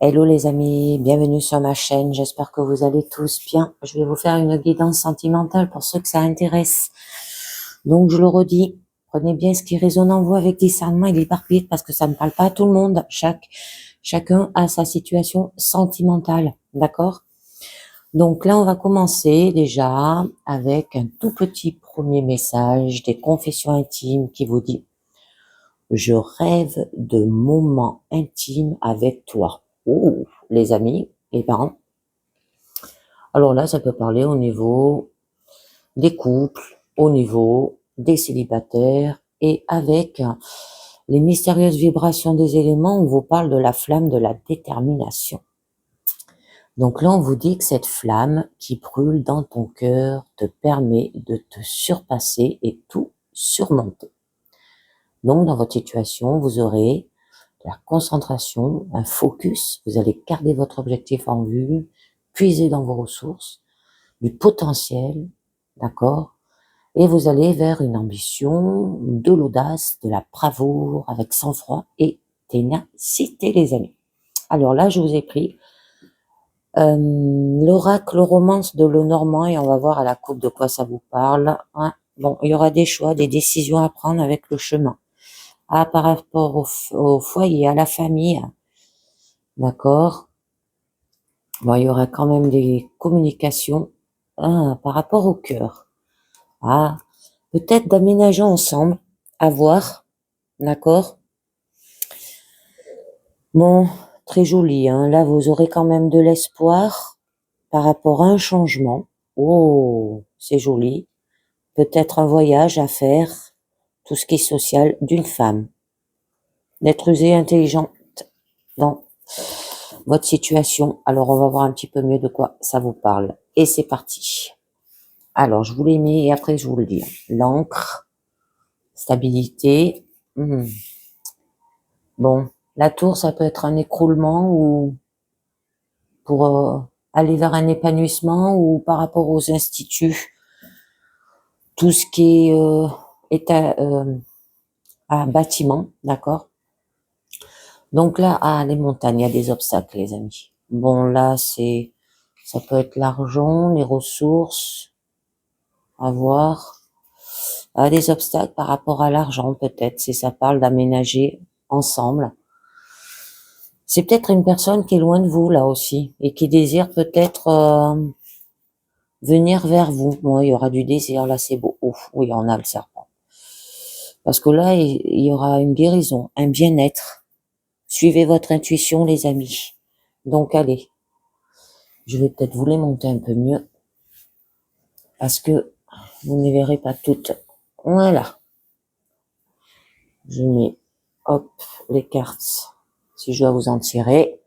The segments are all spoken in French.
Hello les amis, bienvenue sur ma chaîne, j'espère que vous allez tous bien. Je vais vous faire une guidance sentimentale pour ceux que ça intéresse. Donc je le redis, prenez bien ce qui résonne en vous avec discernement et l'éparpille parce que ça ne parle pas à tout le monde. Chacun a sa situation sentimentale, d'accord? Donc là on va commencer déjà avec un tout petit premier message des confessions intimes qui vous dit: je rêve de moments intimes avec toi. Oh, les amis, les parents. Alors là, ça peut parler au niveau des couples, au niveau des célibataires et avec les mystérieuses vibrations des éléments. On vous parle de la flamme de la détermination. Donc là, on vous dit que cette flamme qui brûle dans ton cœur te permet de te surpasser et tout surmonter. Donc, dans votre situation, vous aurez de la concentration, un focus, vous allez garder votre objectif en vue, puiser dans vos ressources, du potentiel, d'accord? Et vous allez vers une ambition, de l'audace, de la bravoure, avec sang-froid et ténacité, les amis. Alors là, je vous ai pris l'oracle romance de Lenormand et on va voir à la coupe de quoi ça vous parle. Hein. Bon, il y aura des choix, des décisions à prendre avec le chemin. Ah, par rapport au foyer, à la famille, d'accord? Bon, il y aura quand même des communications par rapport au cœur. Ah, peut-être d'aménager ensemble, à voir, d'accord? Bon, très joli, hein. Là, vous aurez quand même de l'espoir par rapport à un changement. Oh, c'est joli. Peut-être un voyage à faire, tout ce qui est social d'une femme. D'être usée, intelligente dans votre situation. Alors, on va voir un petit peu mieux de quoi ça vous parle. Et c'est parti. Alors, je vous l'ai mis et après, je vous le dis. L'encre, stabilité. Bon, la tour, ça peut être un écroulement ou pour aller vers un épanouissement ou par rapport aux instituts. Tout ce qui est à bâtiment, d'accord? Donc là, les montagnes, il y a des obstacles, les amis. Bon, là, ça peut être l'argent, les ressources, à voir. Des obstacles par rapport à l'argent, peut-être, si ça parle d'aménager ensemble. C'est peut-être une personne qui est loin de vous, là aussi, et qui désire peut-être venir vers vous. Moi, il y aura du désir, là, c'est beau. Ouf, oui, on a le serpent. Parce que là, il y aura une guérison, un bien-être. Suivez votre intuition, les amis. Donc, allez. Je vais peut-être vous les monter un peu mieux. Parce que vous ne les verrez pas toutes. Voilà. Je mets, hop, les cartes. Si je dois vous en tirer.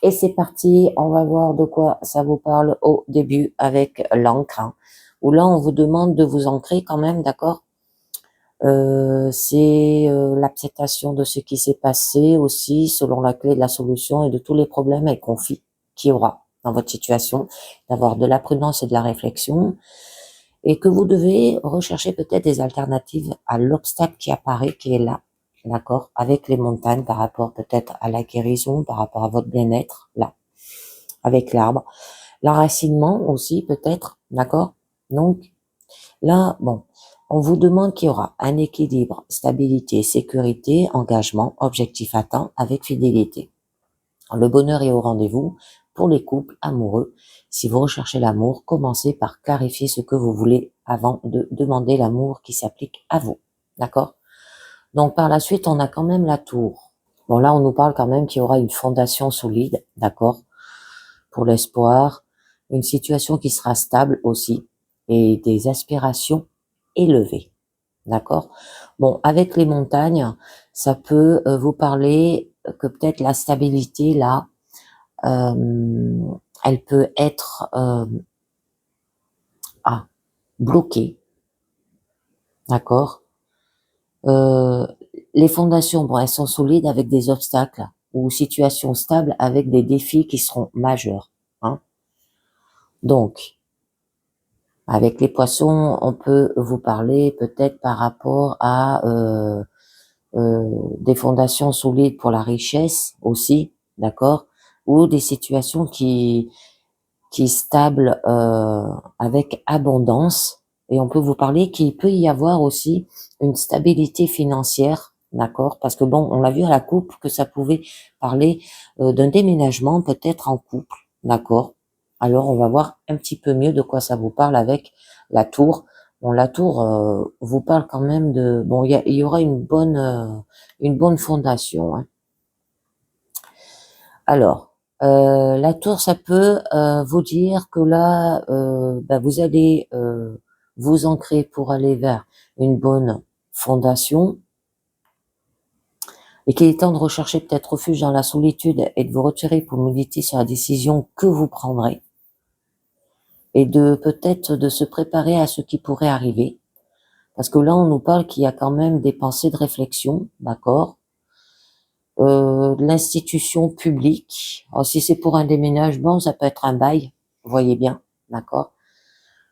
Et c'est parti. On va voir de quoi ça vous parle au début avec l'encre. Hein, où là, on vous demande de vous ancrer quand même, d'accord? C'est l'acceptation de ce qui s'est passé aussi, selon la clé de la solution et de tous les problèmes et conflits qu'il y aura dans votre situation, d'avoir de la prudence et de la réflexion, et que vous devez rechercher peut-être des alternatives à l'obstacle qui apparaît, qui est là, d'accord, avec les montagnes par rapport peut-être à la guérison, par rapport à votre bien-être, là, avec l'arbre, l'enracinement aussi peut-être, d'accord. Donc là, bon, on vous demande qu'il y aura un équilibre, stabilité, sécurité, engagement, objectif atteint avec fidélité. Le bonheur est au rendez-vous pour les couples amoureux. Si vous recherchez l'amour, commencez par clarifier ce que vous voulez avant de demander l'amour qui s'applique à vous. D'accord? Donc par la suite, on a quand même la tour. Bon là, on nous parle quand même qu'il y aura une fondation solide, d'accord? Pour l'espoir, une situation qui sera stable aussi et des aspirations élevées. D'accord? Bon, avec les montagnes, ça peut vous parler que peut-être la stabilité, là, elle peut être bloquée. D'accord? Euh, les fondations, bon, elles sont solides avec des obstacles ou situations stables avec des défis qui seront majeurs. Hein? Donc, avec les poissons, on peut vous parler peut-être par rapport à des fondations solides pour la richesse aussi, d'accord, ou des situations qui stables avec abondance. Et on peut vous parler qu'il peut y avoir aussi une stabilité financière, d'accord? Parce que bon, on l'a vu à la coupe que ça pouvait parler d'un déménagement peut-être en couple, d'accord? Alors on va voir un petit peu mieux de quoi ça vous parle avec la tour. Bon, la tour vous parle quand même de bon, il y aura une bonne fondation, hein. Alors, la tour, ça peut vous dire que là, vous allez vous ancrer pour aller vers une bonne fondation et qu'il est temps de rechercher peut-être refuge dans la solitude et de vous retirer pour méditer sur la décision que vous prendrez et de peut-être de se préparer à ce qui pourrait arriver. Parce que là, on nous parle qu'il y a quand même des pensées de réflexion, d'accord? De l'institution publique. Alors, si c'est pour un déménagement, ça peut être un bail, vous voyez bien, d'accord?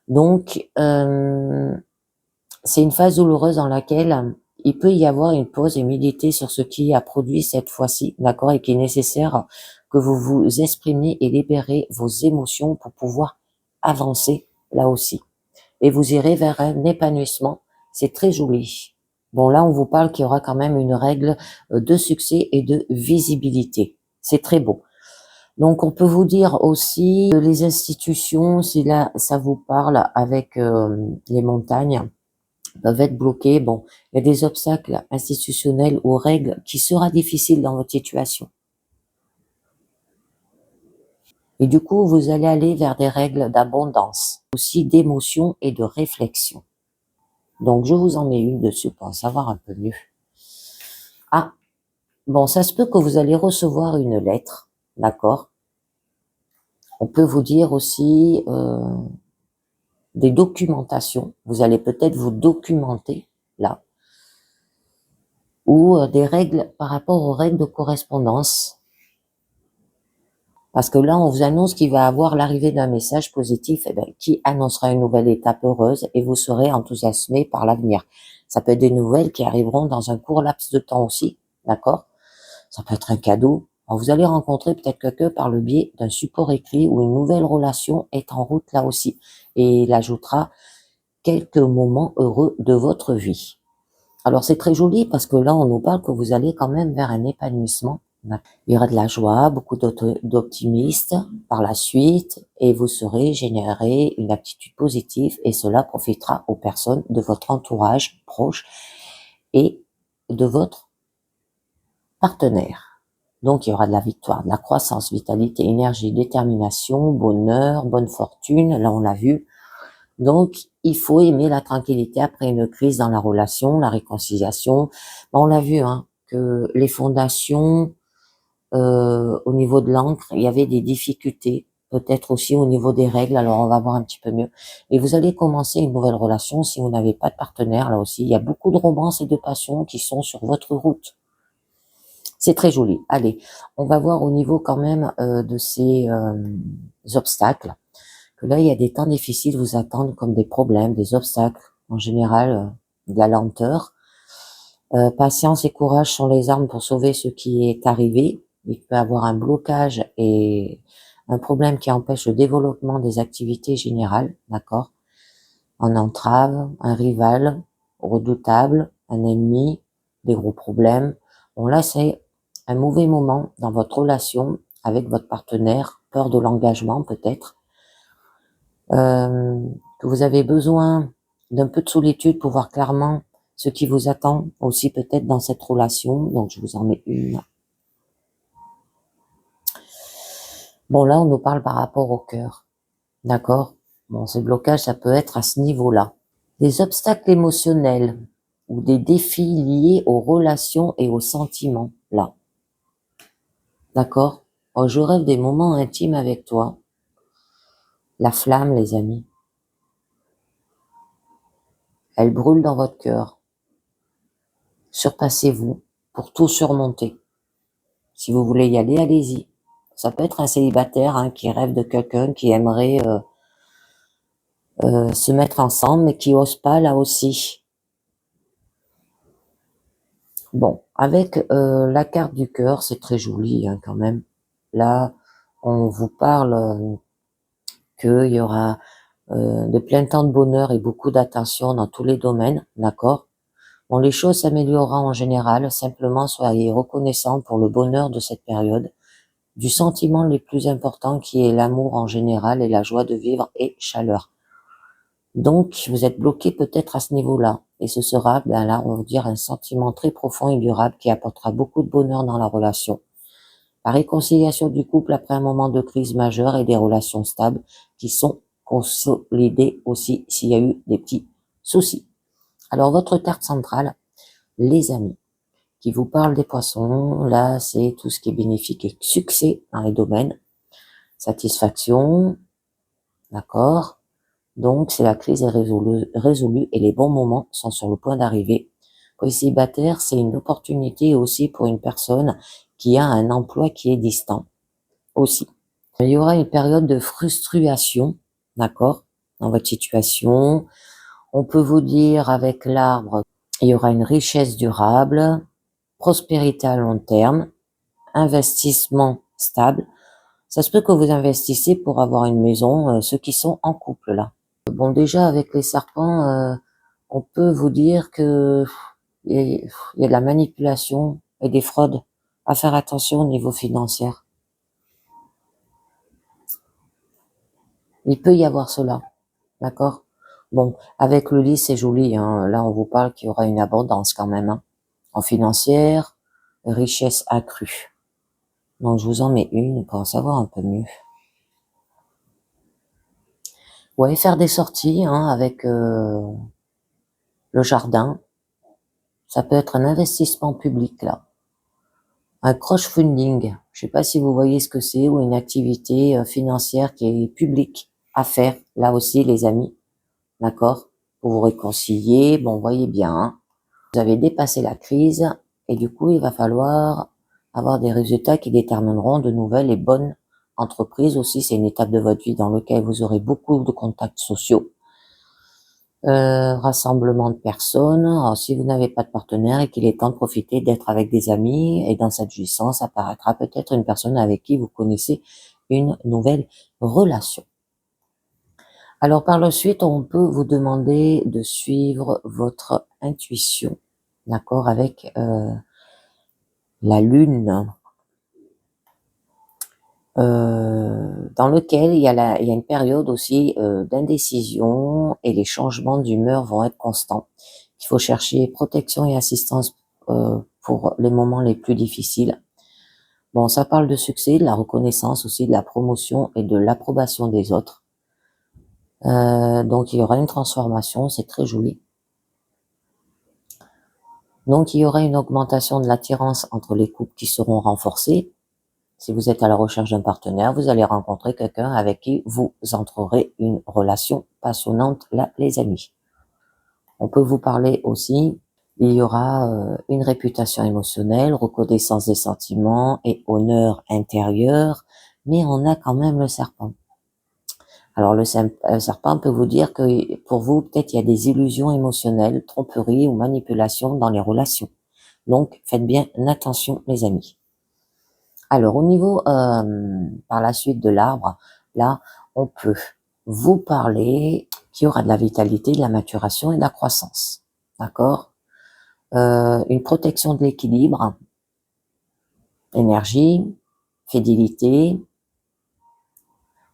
Donc, c'est une phase douloureuse dans laquelle il peut y avoir une pause et méditer sur ce qui a produit cette fois-ci, d'accord? Et qui est nécessaire que vous vous exprimiez et libérez vos émotions pour pouvoir avancer là aussi. Et vous irez vers un épanouissement. C'est très joli. Bon, là, on vous parle qu'il y aura quand même une règle de succès et de visibilité. C'est très beau. Donc, on peut vous dire aussi les institutions, si là, ça vous parle avec les montagnes, peuvent être bloquées. Bon, il y a des obstacles institutionnels ou règles qui sera difficile dans votre situation. Et du coup, vous allez aller vers des règles d'abondance, aussi d'émotion et de réflexion. Donc, je vous en mets une dessus pour en savoir un peu mieux. Ah, bon, ça se peut que vous allez recevoir une lettre, d'accord? On peut vous dire aussi des documentations. Vous allez peut-être vous documenter là. Ou des règles par rapport aux règles de correspondance. Parce que là, on vous annonce qu'il va avoir l'arrivée d'un message positif qui annoncera une nouvelle étape heureuse et vous serez enthousiasmé par l'avenir. Ça peut être des nouvelles qui arriveront dans un court laps de temps aussi, d'accord? Ça peut être un cadeau. Alors, vous allez rencontrer peut-être quelqu'un par le biais d'un support écrit ou une nouvelle relation est en route là aussi. Et il ajoutera quelques moments heureux de votre vie. Alors c'est très joli parce que là on nous parle que vous allez quand même vers un épanouissement. Il y aura de la joie, beaucoup d'optimisme par la suite et vous saurez générer une attitude positive et cela profitera aux personnes de votre entourage proche et de votre partenaire. Donc il y aura de la victoire, de la croissance, vitalité, énergie, détermination, bonheur, bonne fortune, là on l'a vu. Donc il faut aimer la tranquillité après une crise dans la relation, la réconciliation. On l'a vu, hein, que les fondations, au niveau de l'encre, il y avait des difficultés, peut-être aussi au niveau des règles, alors on va voir un petit peu mieux. Et vous allez commencer une nouvelle relation si vous n'avez pas de partenaire, là aussi. Il y a beaucoup de romances et de passions qui sont sur votre route. C'est très joli. Allez, on va voir au niveau quand même de ces obstacles. Que là, il y a des temps difficiles vous attendent comme des problèmes, des obstacles, en général de la lenteur. Patience et courage sont les armes pour sauver ce qui est arrivé. Il peut y avoir un blocage et un problème qui empêche le développement des activités générales, d'accord? Un entrave, un rival redoutable, un ennemi, des gros problèmes. Bon là, c'est un mauvais moment dans votre relation avec votre partenaire, peur de l'engagement peut-être, que vous avez besoin d'un peu de solitude pour voir clairement ce qui vous attend aussi peut-être dans cette relation. Donc, je vous en mets une. Bon, là, on nous parle par rapport au cœur. D'accord? Bon, ce blocage, ça peut être à ce niveau-là. Des obstacles émotionnels ou des défis liés aux relations et aux sentiments, là. D'accord? Oh, je rêve des moments intimes avec toi. La flamme, les amis. Elle brûle dans votre cœur. Surpassez-vous pour tout surmonter. Si vous voulez y aller, allez-y. Ça peut être un célibataire qui rêve de quelqu'un, qui aimerait se mettre ensemble, mais qui ose pas là aussi. Bon, avec la carte du cœur, c'est très joli quand même. Là, On vous parle qu'il y aura de plein temps de bonheur et beaucoup d'attention dans tous les domaines, d'accord? Bon, les choses s'amélioreront en général, simplement soyez reconnaissants pour le bonheur de cette période, du sentiment les plus importants qui est l'amour en général et la joie de vivre et chaleur. Donc, vous êtes bloqué peut-être à ce niveau-là, et ce sera, ben là, on va dire, un sentiment très profond et durable qui apportera beaucoup de bonheur dans la relation. La réconciliation du couple après un moment de crise majeure et des relations stables qui sont consolidées aussi s'il y a eu des petits soucis. Alors, votre carte centrale, les amis, qui vous parle des poissons, là, c'est tout ce qui est bénéfique et succès dans les domaines. Satisfaction, d'accord? Donc, c'est la crise est résolue et les bons moments sont sur le point d'arriver. Pour les célibataires, c'est une opportunité aussi pour une personne qui a un emploi qui est distant aussi. Il y aura une période de frustration, d'accord, dans votre situation. On peut vous dire avec l'arbre, il y aura une richesse durable, prospérité à long terme, investissement stable. Ça se peut que vous investissez pour avoir une maison, ceux qui sont en couple là. Bon, déjà avec les serpents, on peut vous dire que il y a de la manipulation et des fraudes. À faire attention au niveau financier. Il peut y avoir cela, d'accord? Bon, avec le lit, c'est joli, hein. Là, on vous parle qu'il y aura une abondance quand même, hein. En financière, richesse accrue. Donc, je vous en mets une pour en savoir un peu mieux. Ouais, faire des sorties, hein, avec le jardin. Ça peut être un investissement public, là. Un crowdfunding. Je sais pas si vous voyez ce que c'est, ou une activité financière qui est publique à faire, là aussi, les amis. D'accord? Pour vous réconcilier. Bon, voyez bien, hein. Vous avez dépassé la crise et du coup, il va falloir avoir des résultats qui détermineront de nouvelles et bonnes entreprises aussi. C'est une étape de votre vie dans laquelle vous aurez beaucoup de contacts sociaux. Rassemblement de personnes. Alors, si vous n'avez pas de partenaire et qu'il est temps de profiter d'être avec des amis, et dans cette jouissance apparaîtra peut-être une personne avec qui vous connaissez une nouvelle relation. Alors par la suite, on peut vous demander de suivre votre intuition, d'accord, avec la lune, dans lequel il y a une période aussi d'indécision et les changements d'humeur vont être constants. Il faut chercher protection et assistance pour les moments les plus difficiles. Bon, ça parle de succès, de la reconnaissance aussi, de la promotion et de l'approbation des autres. Donc il y aura une transformation, c'est très joli. Donc il y aura une augmentation de l'attirance entre les couples qui seront renforcés. Si vous êtes à la recherche d'un partenaire, vous allez rencontrer quelqu'un avec qui vous entrerez une relation passionnante, là, les amis. On peut vous parler aussi, il y aura une réputation émotionnelle, reconnaissance des sentiments et honneur intérieur, mais on a quand même le serpent. Alors le serpent peut vous dire que pour vous, peut-être il y a des illusions émotionnelles, tromperies ou manipulations dans les relations. Donc faites bien attention les amis. Alors au niveau par la suite de l'arbre, là on peut vous parler qu'il y aura de la vitalité, de la maturation et de la croissance. D'accord? Une protection de l'équilibre, énergie, fidélité.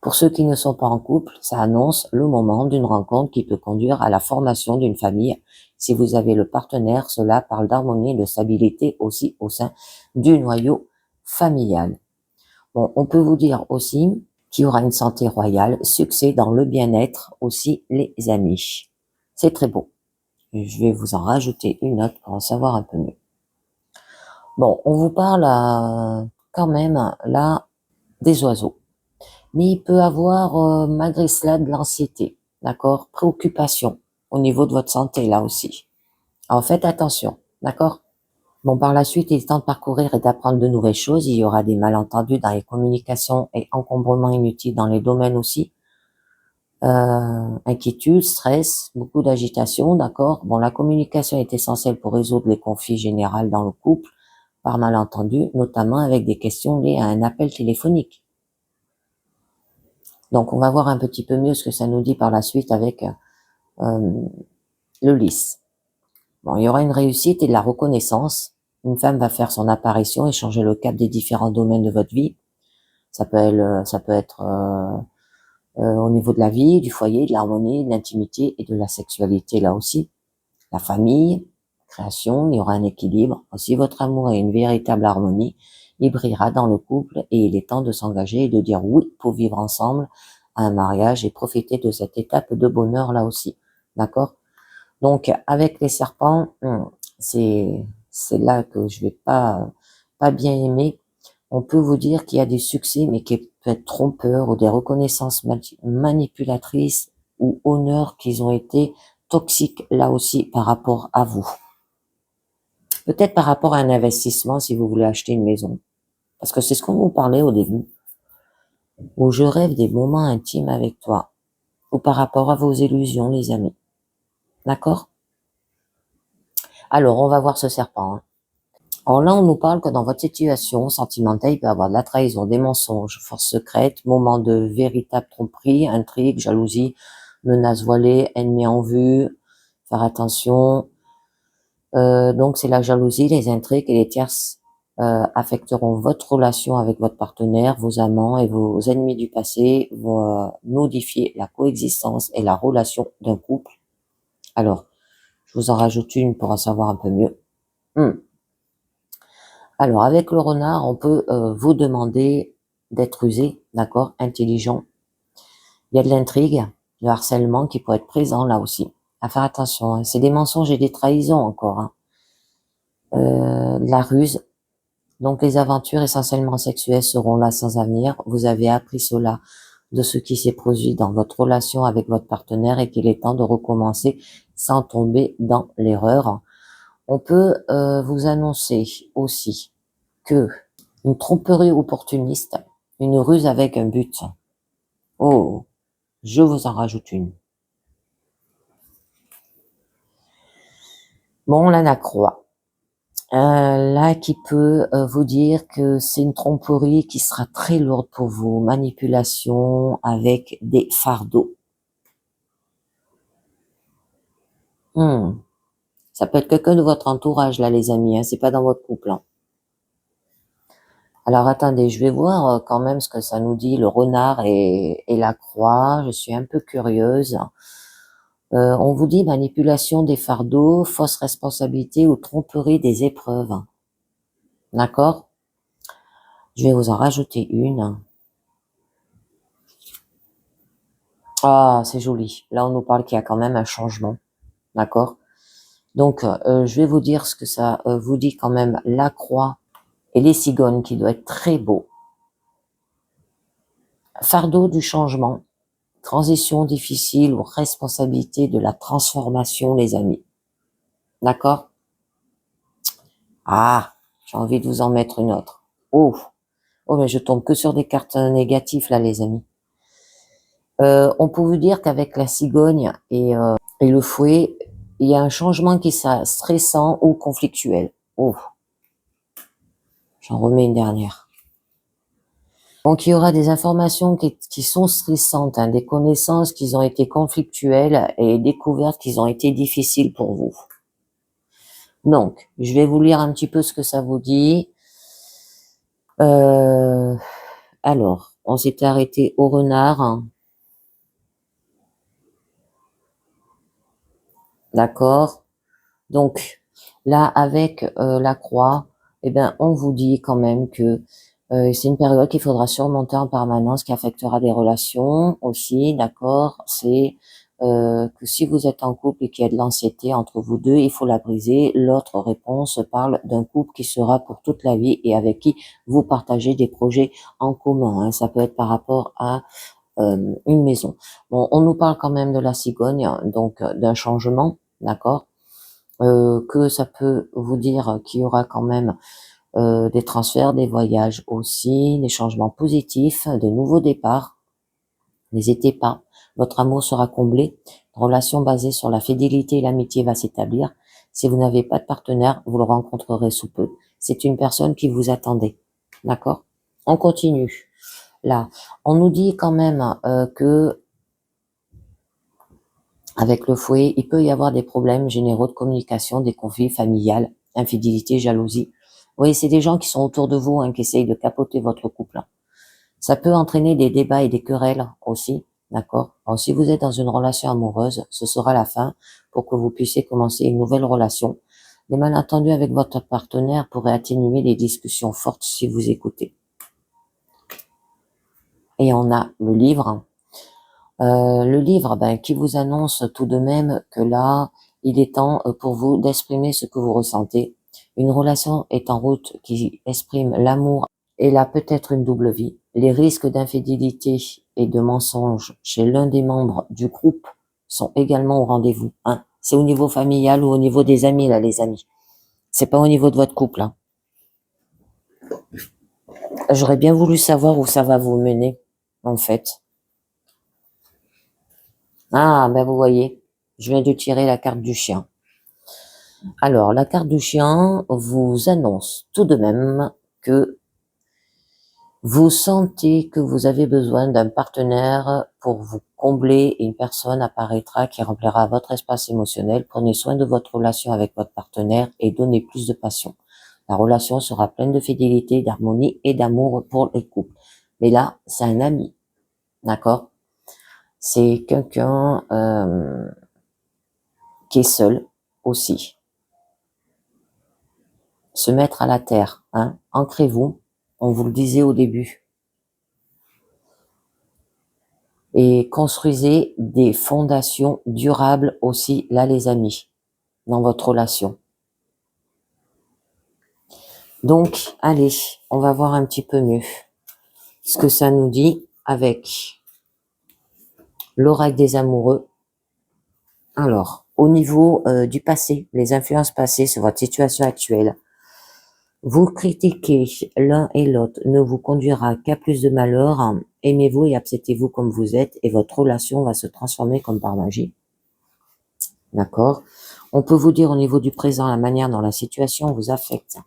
Pour ceux qui ne sont pas en couple, ça annonce le moment d'une rencontre qui peut conduire à la formation d'une famille. Si vous avez le partenaire, cela parle d'harmonie et de stabilité aussi au sein du noyau familial. Bon, on peut vous dire aussi qu'il y aura une santé royale, succès dans le bien-être aussi, les amis. C'est très beau. Je vais vous en rajouter une autre pour en savoir un peu mieux. Bon, on vous parle quand même là des oiseaux. Mais il peut avoir malgré cela de l'anxiété, d'accord? Préoccupation au niveau de votre santé là aussi. Alors faites attention, d'accord? Bon, par la suite, il est temps de parcourir et d'apprendre de nouvelles choses. Il y aura des malentendus dans les communications et encombrements inutiles dans les domaines aussi. Inquiétude, stress, beaucoup d'agitation, d'accord? Bon, la communication est essentielle pour résoudre les conflits généraux dans le couple, par malentendu, notamment avec des questions liées à un appel téléphonique. Donc, on va voir un petit peu mieux ce que ça nous dit par la suite avec le lys. Bon, il y aura une réussite et de la reconnaissance. Une femme va faire son apparition et changer le cap des différents domaines de votre vie. Ça peut être au niveau de la vie, du foyer, de l'harmonie, de l'intimité et de la sexualité là aussi. La famille, création, il y aura un équilibre. Aussi, votre amour et une véritable harmonie. Il brillera dans le couple et il est temps de s'engager et de dire oui pour vivre ensemble à un mariage et profiter de cette étape de bonheur là aussi. D'accord? Donc, avec les serpents, c'est là que je vais pas bien aimer. On peut vous dire qu'il y a des succès, mais qui peut être trompeurs ou des reconnaissances manipulatrices ou honneurs qui ont été toxiques là aussi par rapport à vous. Peut-être par rapport à un investissement si vous voulez acheter une maison. Parce que c'est ce qu'on vous parlait au début. Où je rêve des moments intimes avec toi. Ou par rapport à vos illusions, les amis. D'accord? Alors, on va voir ce serpent. Alors là, on nous parle que dans votre situation sentimentale, il peut y avoir de la trahison, des mensonges, forces secrètes, moments de véritable tromperie, intrigue, jalousie, menaces voilées, ennemis en vue, faire attention. Donc c'est la jalousie, les intrigues et les tierces affecteront votre relation avec votre partenaire, vos amants et vos ennemis du passé vont modifier la coexistence et la relation d'un couple. Alors, je vous en rajoute une pour en savoir un peu mieux. Alors, avec le renard, on peut vous demander d'être rusé, d'accord, intelligent. Il y a de l'intrigue, le harcèlement qui peut être présent là aussi. À faire attention, hein. C'est des mensonges et des trahisons encore. Hein. De la ruse. Donc, les aventures essentiellement sexuelles seront là sans avenir. Vous avez appris cela de ce qui s'est produit dans votre relation avec votre partenaire et qu'il est temps de recommencer sans tomber dans l'erreur. On peut vous annoncer aussi que une tromperie opportuniste, une ruse avec un but. Oh, je vous en rajoute une. Bon, la croix. Là, qui peut vous dire que c'est une tromperie qui sera très lourde pour vous, manipulation avec des fardeaux. Ça peut être quelqu'un de votre entourage, là, les amis, hein, c'est pas dans votre couple. Hein. Alors, attendez, je vais voir quand même ce que ça nous dit, le renard et la croix. Je suis un peu curieuse. On vous dit manipulation des fardeaux, fausse responsabilité ou tromperie des épreuves. D'accord? Je vais vous en rajouter une. Ah, c'est joli. Là, on nous parle qu'il y a quand même un changement. D'accord? Donc, je vais vous dire ce que ça vous dit quand même, la croix et les cigognes, qui doit être très beau. Fardeau du changement, transition difficile ou responsabilité de la transformation, les amis. D'accord? Ah, j'ai envie de vous en mettre une autre. Oh, mais je tombe que sur des cartes négatives, là, les amis. On peut vous dire qu'avec la cigogne et le fouet, il y a un changement qui est stressant ou conflictuel. Oh, j'en remets une dernière. Donc, il y aura des informations qui sont stressantes, hein, des connaissances qui ont été conflictuelles et découvertes qui ont été difficiles pour vous. Donc, je vais vous lire un petit peu ce que ça vous dit. Alors, on s'était arrêté au renard. Hein. D'accord? Donc, là, avec la croix, eh ben, on vous dit quand même que c'est une période qu'il faudra surmonter en permanence, qui affectera des relations aussi, d'accord? C'est que si vous êtes en couple et qu'il y a de l'anxiété entre vous deux, il faut la briser. L'autre réponse parle d'un couple qui sera pour toute la vie et avec qui vous partagez des projets en commun. Hein. Ça peut être par rapport à une maison. Bon, on nous parle quand même de la cigogne, donc d'un changement, d'accord? Que ça peut vous dire qu'il y aura quand même des transferts, des voyages aussi, des changements positifs, de nouveaux départs. N'hésitez pas, votre amour sera comblé. Une relation basée sur la fidélité et l'amitié va s'établir. Si vous n'avez pas de partenaire, vous le rencontrerez sous peu. C'est une personne qui vous attendait. D'accord? On continue. là, on nous dit quand même que avec le fouet, il peut y avoir des problèmes généraux de communication, des conflits familiales, infidélité, jalousie. Vous voyez, c'est des gens qui sont autour de vous, hein, qui essayent de capoter votre couple. Ça peut entraîner des débats et des querelles aussi, d'accord? Alors, si vous êtes dans une relation amoureuse, ce sera la fin pour que vous puissiez commencer une nouvelle relation. Les malentendus avec votre partenaire pourraient atténuer les discussions fortes si vous écoutez. Et on a le livre. Le livre qui vous annonce tout de même que là, il est temps pour vous d'exprimer ce que vous ressentez. Une relation est en route qui exprime l'amour et là peut-être une double vie. Les risques d'infidélité et de mensonges chez l'un des membres du groupe sont également au rendez-vous. Hein. C'est au niveau familial ou au niveau des amis, là, les amis. C'est pas au niveau de votre couple. Hein. J'aurais bien voulu savoir où ça va vous mener, en fait. Ah, ben vous voyez, je viens de tirer la carte du chien. Alors, la carte du chien vous annonce tout de même que vous sentez que vous avez besoin d'un partenaire pour vous combler. Une personne apparaîtra qui remplira votre espace émotionnel. Prenez soin de votre relation avec votre partenaire et donnez plus de passion. La relation sera pleine de fidélité, d'harmonie et d'amour pour les couples. Mais là, c'est un ami, d'accord? C'est quelqu'un qui est seul aussi. Se mettre à la terre, hein? Ancrez-vous, on vous le disait au début. Et construisez des fondations durables aussi, là les amis, dans votre relation. Donc, allez, on va voir un petit peu mieux ce que ça nous dit avec l'oracle des amoureux. Alors, au niveau du passé, les influences passées sur votre situation actuelle, vous critiquer l'un et l'autre ne vous conduira qu'à plus de malheur. Aimez-vous et acceptez-vous comme vous êtes et votre relation va se transformer comme par magie. D'accord? On peut vous dire au niveau du présent la manière dont la situation vous affecte.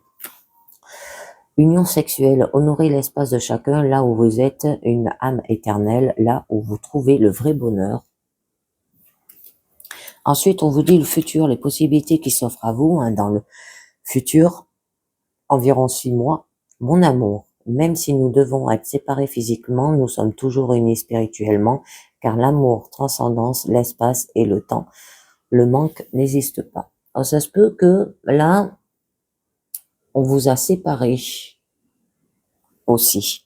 Union sexuelle, honorez l'espace de chacun là où vous êtes une âme éternelle, là où vous trouvez le vrai bonheur. Ensuite, on vous dit le futur, les possibilités qui s'offrent à vous dans le futur. Environ 6 mois, mon amour, même si nous devons être séparés physiquement, nous sommes toujours unis spirituellement, car l'amour, transcendance, l'espace et le temps, le manque n'existe pas. Alors ça se peut que là, on vous a séparés aussi.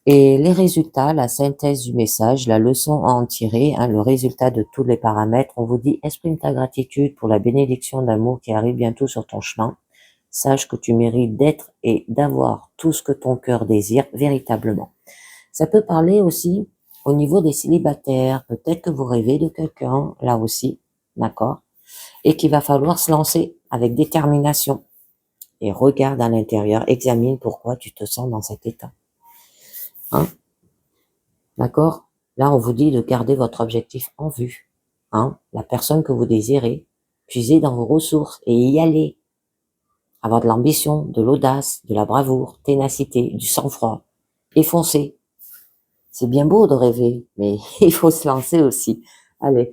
Et les résultats, la synthèse du message, la leçon à en tirer, le résultat de tous les paramètres, on vous dit exprime ta gratitude pour la bénédiction d'amour qui arrive bientôt sur ton chemin. Sache que tu mérites d'être et d'avoir tout ce que ton cœur désire véritablement. Ça peut parler aussi au niveau des célibataires. Peut-être que vous rêvez de quelqu'un, là aussi, d'accord? Et qu'il va falloir se lancer avec détermination. Et regarde à l'intérieur, examine pourquoi tu te sens dans cet état. Hein? D'accord? Là, on vous dit de garder votre objectif en vue. Hein? La personne que vous désirez, puisez dans vos ressources et y aller. Avoir de l'ambition, de l'audace, de la bravoure, ténacité, du sang-froid. Et foncez. C'est bien beau de rêver, mais il faut se lancer aussi. Allez,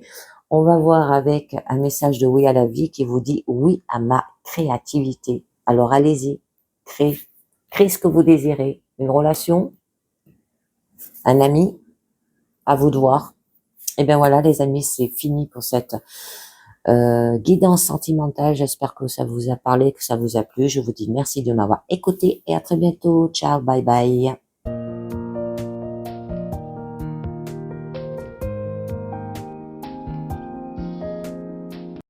on va voir avec un message de oui à la vie qui vous dit oui à ma créativité. Alors allez-y, créez ce que vous désirez. Une relation, un ami, à vous de voir. Et bien voilà les amis, c'est fini pour cette guidance sentimentale. J'espère que ça vous a parlé, que ça vous a plu. Je vous dis merci de m'avoir écouté et à très bientôt. Ciao, bye bye.